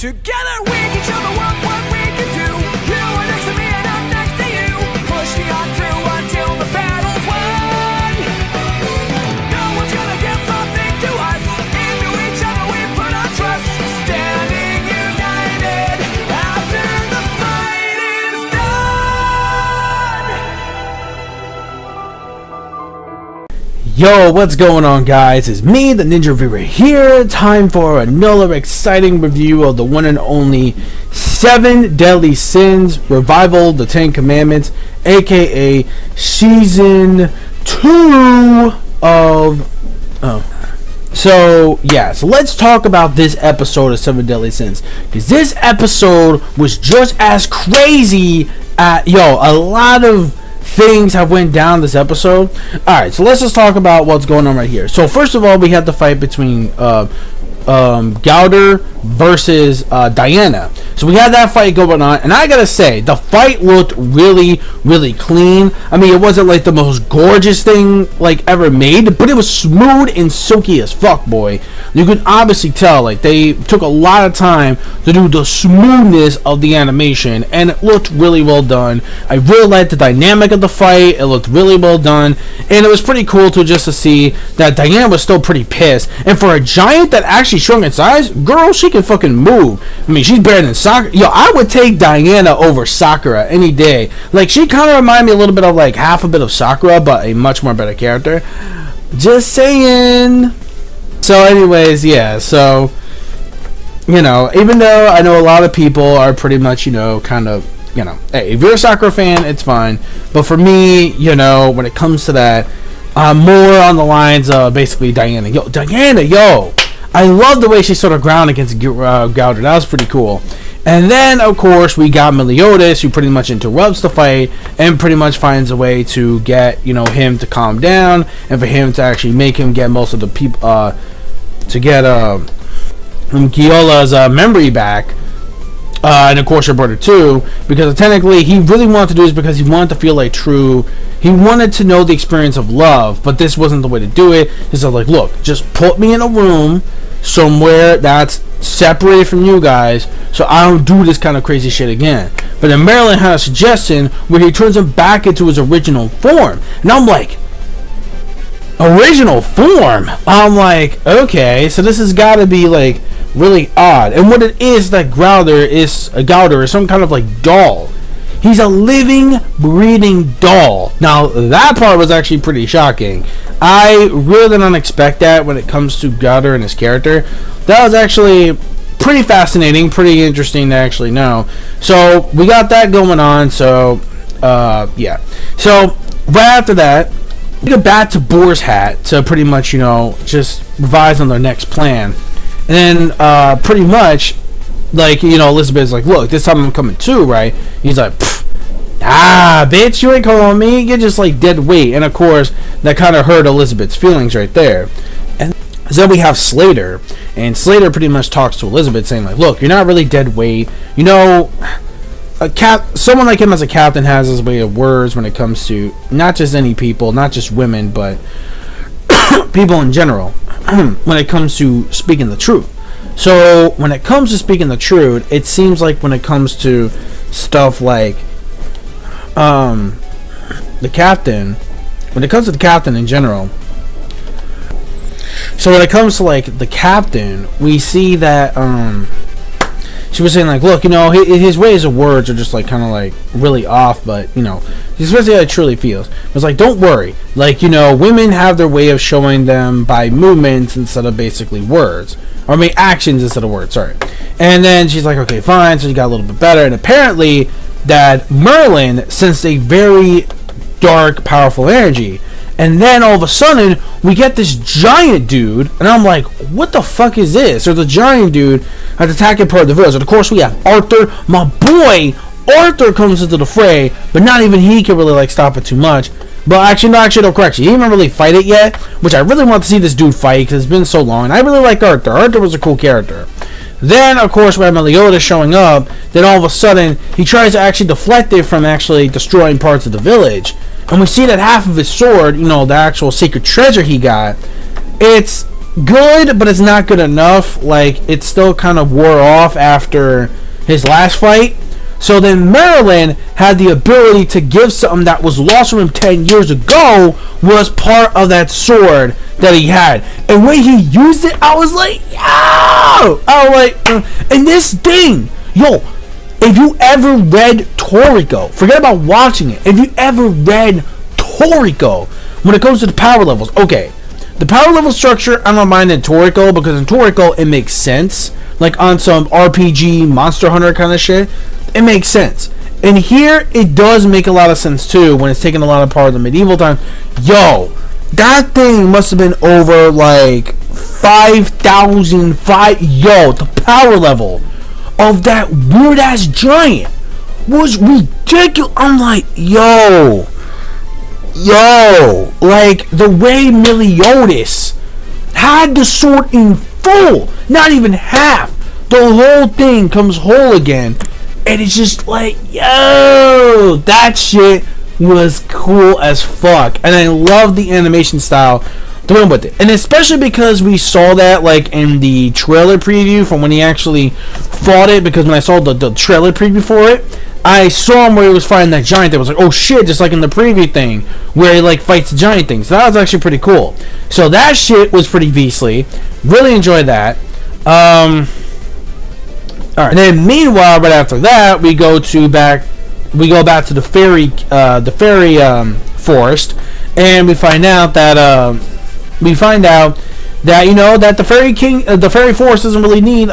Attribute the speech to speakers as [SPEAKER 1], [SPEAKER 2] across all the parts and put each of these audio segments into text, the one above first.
[SPEAKER 1] Together we can show the world what we can do. You are next to me and I'm next to you. Pushing on through until the battle's won. No one's gonna give nothing to us. Into each other we put our trust. Standing united after the fight is done.
[SPEAKER 2] Yo, what's going on, guys? It's me, the Ninja Reviewer here. Time for another exciting review of the one and only 7 Deadly Sins Revival, the 10 Commandments, aka Season 2 of... So let's talk about this episode of 7 Deadly Sins. Because this episode was just as crazy a lot of things have went down this episode. Alright, so let's just talk about what's going on right here. So first of all, we had the fight between Gowther versus Diana. So we had that fight going on, and I gotta say, the fight looked really, really clean. I mean, it wasn't like the most gorgeous thing like ever made, but it was smooth and silky as fuck, boy. You could obviously tell like they took a lot of time to do the smoothness of the animation, and it looked really well done. I really liked the dynamic of the fight. It looked really well done, and it was pretty cool to see that Diana was still pretty pissed. And for a giant that actually shrunk in size, girl, she can fucking move. I mean, she's better than Sakura. Yo, I would take Diana over Sakura any day. Like, she kind of reminded me a little bit of like half a bit of Sakura, but a much more better character. Just saying. So anyways, yeah, so even though I know a lot of people are pretty much hey, if you're a Sakura fan, it's fine, but for me, when it comes to that, I'm more on the lines of basically Diana. Yo, I love the way she sort of ground against Gowther. That was pretty cool. And then, of course, we got Meliodas, who pretty much interrupts the fight and pretty much finds a way to get, him to calm down, and for him to actually make him get most of the people, to get Giola's memory back. And of course her brother too, because technically he really wanted to do this because he wanted to feel like true. He wanted to know the experience of love, but this wasn't the way to do it. He said, like, look, just put me in a room somewhere that's separated from you guys, so I don't do this kind of crazy shit again. But then Marilyn had a suggestion where he turns him back into his original form, and I'm like, original form? I'm like, okay, so this has got to be like really odd. And what it is that Gowther is some kind of like doll. He's a living, breathing doll. Now that part was actually pretty shocking. I really did not expect that when it comes to Gowther and his character. That was actually pretty fascinating, pretty interesting to actually know. So we got that going on. So yeah. So right after that, we go back to Boar's Hat to pretty much just revise on their next plan. And then pretty much, like, Elizabeth's like, look, this time I'm coming too, right? He's like, bitch, you ain't calling me. You're just like dead weight. And of course, that kind of hurt Elizabeth's feelings right there. And then we have Slater. And Slater pretty much talks to Elizabeth saying, like, look, you're not really dead weight. Someone like him as a captain has his way of words when it comes to not just any people, not just women, but people in general. When it comes to speaking the truth. So when it comes to speaking the truth, it seems like when it comes to stuff like the captain, when it comes to the captain in general, so when it comes to like the captain, we see that she was saying, like, look, his ways of words are just like kind of like really off, but especially how it truly feels. It's like, don't worry, like, women have their way of showing them by movements instead of basically words, or I mean actions instead of words, sorry. And then she's like, okay, fine. So she got a little bit better, and apparently that Merlin sensed a very dark, powerful energy. And then all of a sudden, we get this giant dude, and I'm like, what the fuck is this? There's a giant dude that's attacking part of the village. And of course, we have Arthur, my boy. Arthur comes into the fray, but not even he can really like stop it too much. But actually, no, correction. He didn't really fight it yet, which I really want to see this dude fight because it's been so long. And I really like Arthur. Arthur was a cool character. Then, of course, we have Meliodas showing up. Then all of a sudden, he tries to actually deflect it from actually destroying parts of the village. And we see that half of his sword, the actual secret treasure he got, it's good, but it's not good enough. Like, it still kind of wore off after his last fight. So then Merlin had the ability to give something that was lost from him 10 years ago, was part of that sword that he had. And when he used it, I was like, yo! I was like, and this thing, yo, if you ever read Toriko, forget about watching it. If you ever read Toriko, when it comes to the power levels, okay, the power level structure, I don't mind in Toriko, because in Toriko, it makes sense. Like on some RPG, Monster Hunter kind of shit, it makes sense. And here, it does make a lot of sense too, when it's taking a lot of part of the medieval time. Yo, that thing must have been over like 5,000. Yo, the power level of that weird ass giant was ridiculous. I'm like, yo, like the way Meliodas had the sword in full, not even half, the whole thing comes whole again, and it's just like, yo, that shit was cool as fuck. And I love the animation style to run with it, and especially because we saw that like in the trailer preview from when he actually fought it, because when I saw the trailer preview for it, I saw him where he was fighting that giant that was like, oh shit, just like in the preview thing where he like fights the giant thing. So that was actually pretty cool. So that shit was pretty beastly. Really enjoyed that. Alright. And then meanwhile, right after that, we go back to the fairy forest, and we find out that you know that the fairy forest doesn't really need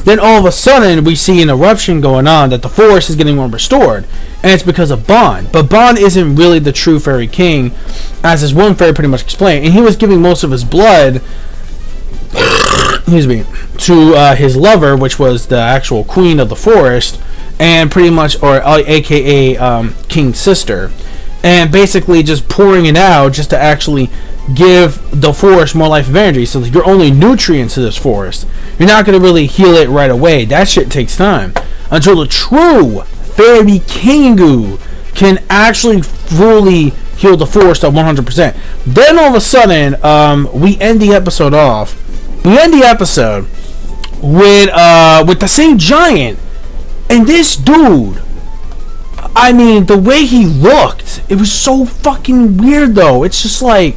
[SPEAKER 2] Then all of a sudden, we see an eruption going on, that the forest is getting more restored. And it's because of Bond. But Bond isn't really the true fairy king, as his one fairy pretty much explained. And he was giving most of his blood, excuse me, to his lover, which was the actual queen of the forest, and pretty much, or aka King's sister. And basically just pouring it out just to actually give the forest more life and energy. So you're only nutrients to this forest. You're not going to really heal it right away. That shit takes time. Until the true fairy Kingu can actually fully heal the forest at 100%. Then all of a sudden, we end the episode off. We end the episode with the same giant. And this dude, I mean, the way he looked, it was so fucking weird though. It's just like,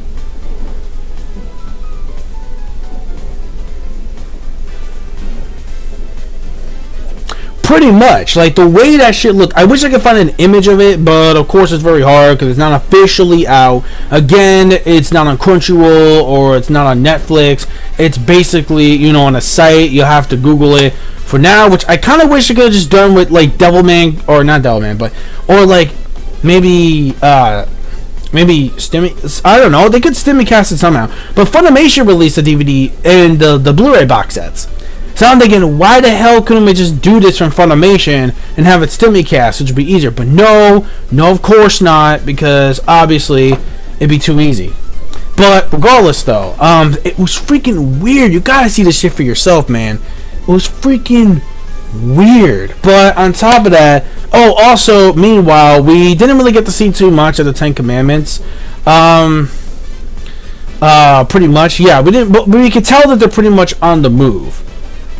[SPEAKER 2] pretty much, like the way that shit looked. I wish I could find an image of it, but of course it's very hard because it's not officially out. Again, it's not on Crunchyroll or it's not on Netflix. It's basically, you know, on a site. You'll have to Google it for now, which I kind of wish I could have just done with like Devilman, or not Devilman, but or like maybe Stimmy. I don't know. They could Stimmycast it somehow. But Funimation released a DVD and the Blu-ray box sets. So I'm thinking, why the hell couldn't we just do this from Funimation and have it Stimmycast, which would be easier? But no, of course not, because obviously it'd be too easy. But regardless, though, it was freaking weird. You gotta see this shit for yourself, man. It was freaking weird. But on top of that, oh, also, meanwhile, we didn't really get to see too much of the Ten Commandments. Pretty much, yeah, we didn't. But we could tell that they're pretty much on the move.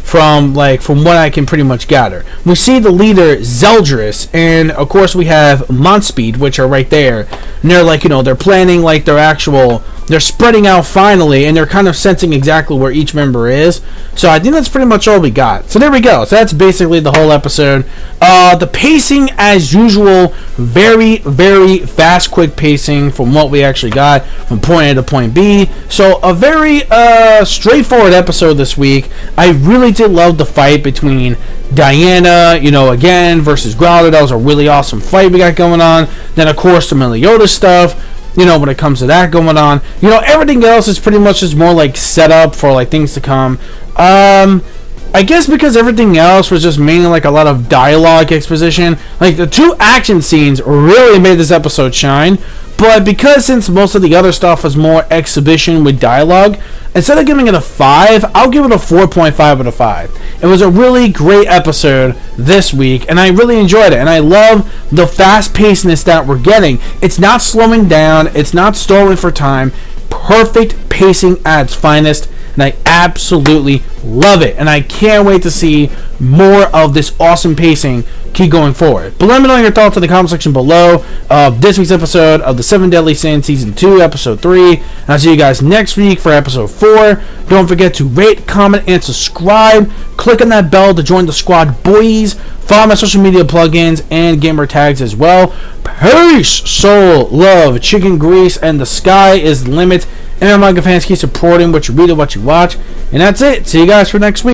[SPEAKER 2] From what I can pretty much gather, we see the leader Zeldris, and of course we have Montspeed, which are right there. And they're like, you know, they're planning like they're spreading out finally, and they're kind of sensing exactly where each member is. So I think that's pretty much all we got. So there we go. So that's basically the whole episode. The pacing, as usual, very, very fast, quick pacing from what we actually got from point A to point B. So a very straightforward episode this week. I really did love the fight between Diana, you know, again, versus Growler. That was a really awesome fight we got going on. Then, of course, the Meliodas stuff. You know, when it comes to that going on, you know, everything else is pretty much just more like set up for like things to come. I guess because everything else was just mainly like a lot of dialogue exposition. Like the two action scenes really made this episode shine. But because since most of the other stuff was more exhibition with dialogue, instead of giving it a 5, I'll give it a 4.5 out of 5. It was a really great episode this week, and I really enjoyed it. And I love the fast-pacedness that we're getting. It's not slowing down. It's not stalling for time. perfect pacing at its finest, and I absolutely love it. And I can't wait to see more of this awesome pacing keep going forward. But let me know your thoughts in the comment section below of this week's episode of the 7 Deadly Sins Season 2, Episode 3. And I'll see you guys next week for Episode 4. Don't forget to rate, comment, and subscribe. Click on that bell to join the squad, boys. Follow my social media plugins and gamer tags as well. Peace, soul, love, chicken grease, and the sky is the limit. And manga fans, keep supporting what you read and what you watch. And that's it. See you guys for next week.